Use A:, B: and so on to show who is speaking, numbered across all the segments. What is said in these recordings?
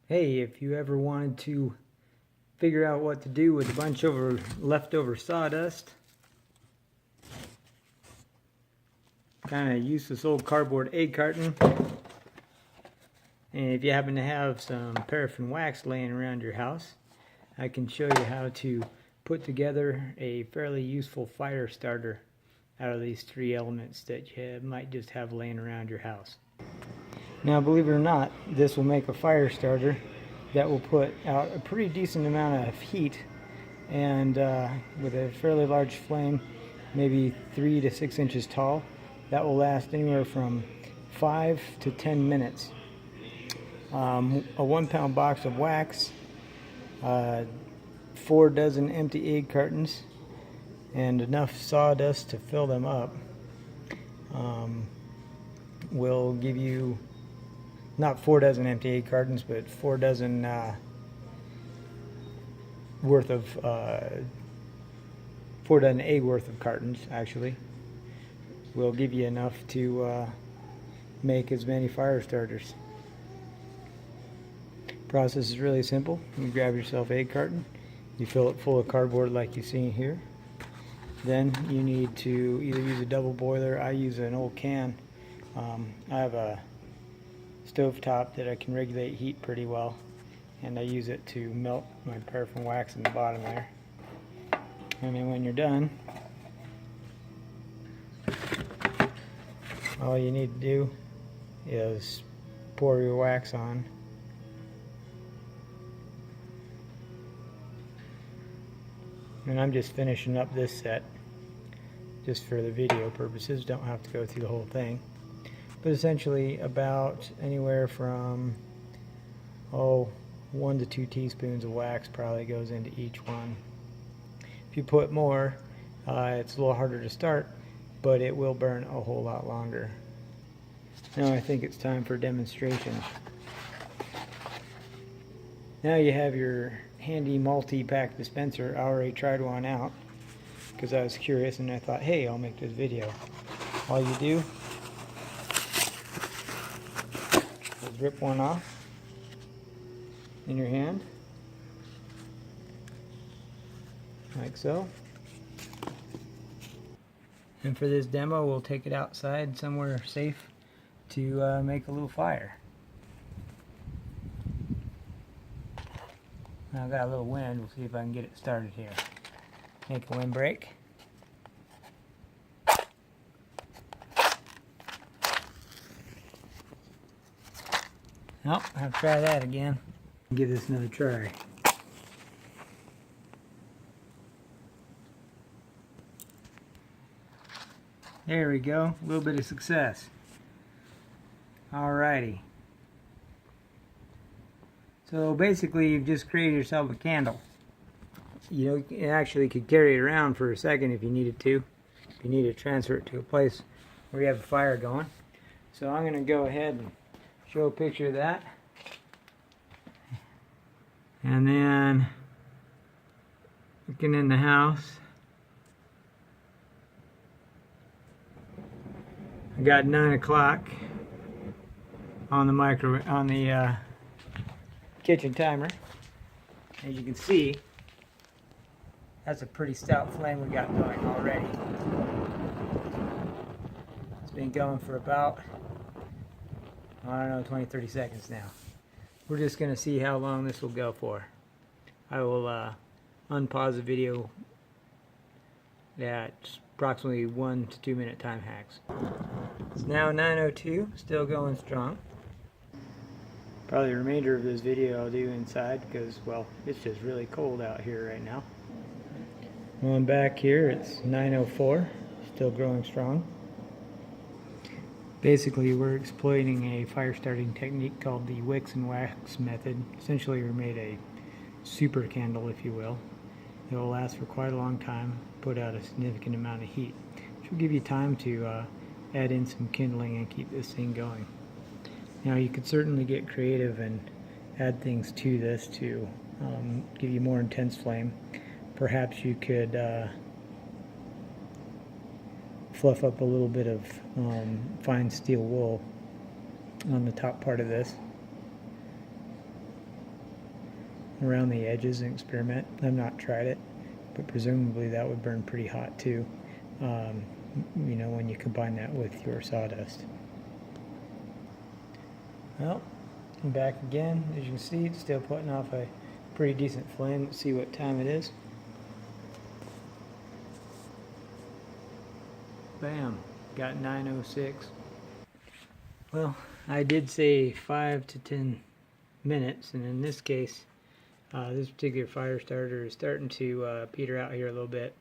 A: Hey, if you ever wanted to figure out what to do with a bunch of leftover sawdust, kind of useless old cardboard egg carton, and if you happen to have some paraffin wax laying around your house, I can show you how to put together a fairly useful fire starter out of these three elements that you might just have laying around your house. Now, believe it or not, this will make a fire starter that will put out a pretty decent amount of heat, and with a fairly large flame, maybe 3 to 6 inches tall, that will last anywhere from 5 to 10 minutes. A 1-pound box of wax, 4 dozen empty egg cartons, and enough sawdust to fill them up will give you not 4 dozen empty egg cartons, but 4 dozen worth of 4 dozen egg worth of cartons. Actually, will give you enough to make as many fire starters. Process is really simple. You grab yourself an egg carton, you fill it full of cardboard like you see here. Then you need to either use a double boiler. I use an old can. I have a stovetop that I can regulate heat pretty well, and I use it to melt my paraffin wax in the bottom there. And then when you're done, all you need to do is pour your wax on. And I'm just finishing up this set just for the video purposes. Don't have to go through the whole thing. But essentially about anywhere from 1 to 2 teaspoons of wax probably goes into each one. If you put more, it's a little harder to start, but it will burn a whole lot longer. Now I think it's time for a demonstration. Now you have your handy multi-pack dispenser. I already tried one out because I was curious, and I thought, hey, I'll make this video. All you do is rip one off in your hand, like so. And for this demo, we'll take it outside somewhere safe to make a little fire. Now I've got a little wind. We'll see if I can get it started here. Make a windbreak. Nope, I'll try that again. Give this another try. There we go. A little bit of success. Alrighty. So basically, you've just created yourself a candle. You actually could carry it around for a second if you needed to. If you need to transfer it to a place where you have a fire going. So I'm going to go ahead and show a picture of that. And then, looking in the house, I got 9 o'clock on the kitchen timer. As you can see, that's a pretty stout flame we got going already. It's been going for about, I don't know, 20-30 seconds now. We're just going to see how long this will go for. I will unpause the video at approximately 1 to 2 minute time hacks. It's now 9:02, still going strong. Probably the remainder of this video I'll do inside because, well, it's just really cold out here right now. On back here, it's 9:04, still growing strong. Basically, we're exploiting a fire starting technique called the wicks and wax method. Essentially, we made a super candle, if you will. It will last for quite a long time, put out a significant amount of heat, which will give you time to add in some kindling and keep this thing going. Now, you could certainly get creative and add things to this to give you more intense flame. Perhaps you could fluff up a little bit of fine steel wool on the top part of this. around the edges and experiment. I've not tried it, but presumably that would burn pretty hot too, you know, when you combine that with your sawdust. Well, I'm back again. As you can see, it's still putting off a pretty decent flame. Let's see what time it is. Bam, got 9:06. Well, I did say 5 to 10 minutes, and in this case, this particular fire starter is starting to peter out here a little bit,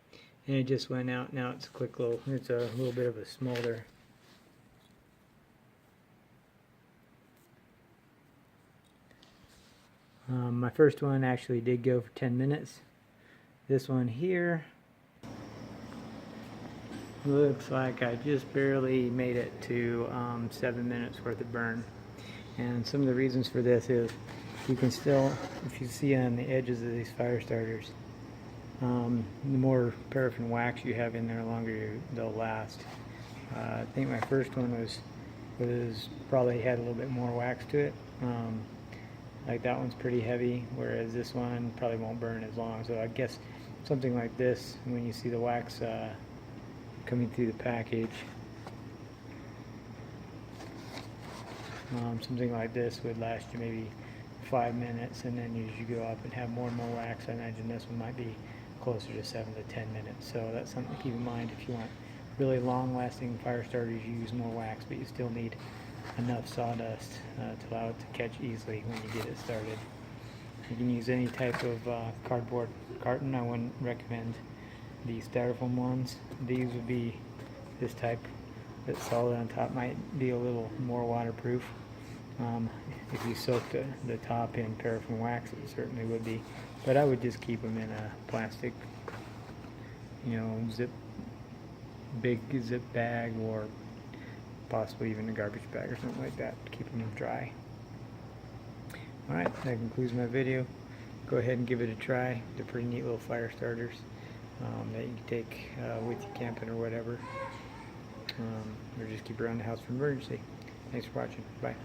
A: and it just went out. Now it's it's a little bit of a smolder. My first one actually did go for 10 minutes. This one here looks like I just barely made it to 7 minutes worth of burn. And some of the reasons for this is you can still, if you see on the edges of these fire starters, the more paraffin wax you have in there, the longer they'll last. I think my first one was probably had a little bit more wax to it. Like that one's pretty heavy, whereas this one probably won't burn as long. So I guess something like this, when you see the wax coming through the package, something like this would last you maybe 5 minutes, and then as you go up and have more and more wax, I imagine this one might be closer to 7 to 10 minutes. So that's something to keep in mind. If you want really long-lasting fire starters, you use more wax, but you still need enough sawdust to allow it to catch easily when you get it started. You can use any type of cardboard carton. I wouldn't recommend the styrofoam ones. These would be this type that's solid on top, might be a little more waterproof. If you soak the top in paraffin wax, it certainly would be. But I would just keep them in a plastic, you know, big zip bag, or possibly even a garbage bag or something like that to keep them dry. Alright, that concludes my video. Go ahead and give it a try. They're pretty neat little fire starters that you can take with you camping or whatever. Or just keep around the house for emergency. Thanks for watching. Bye.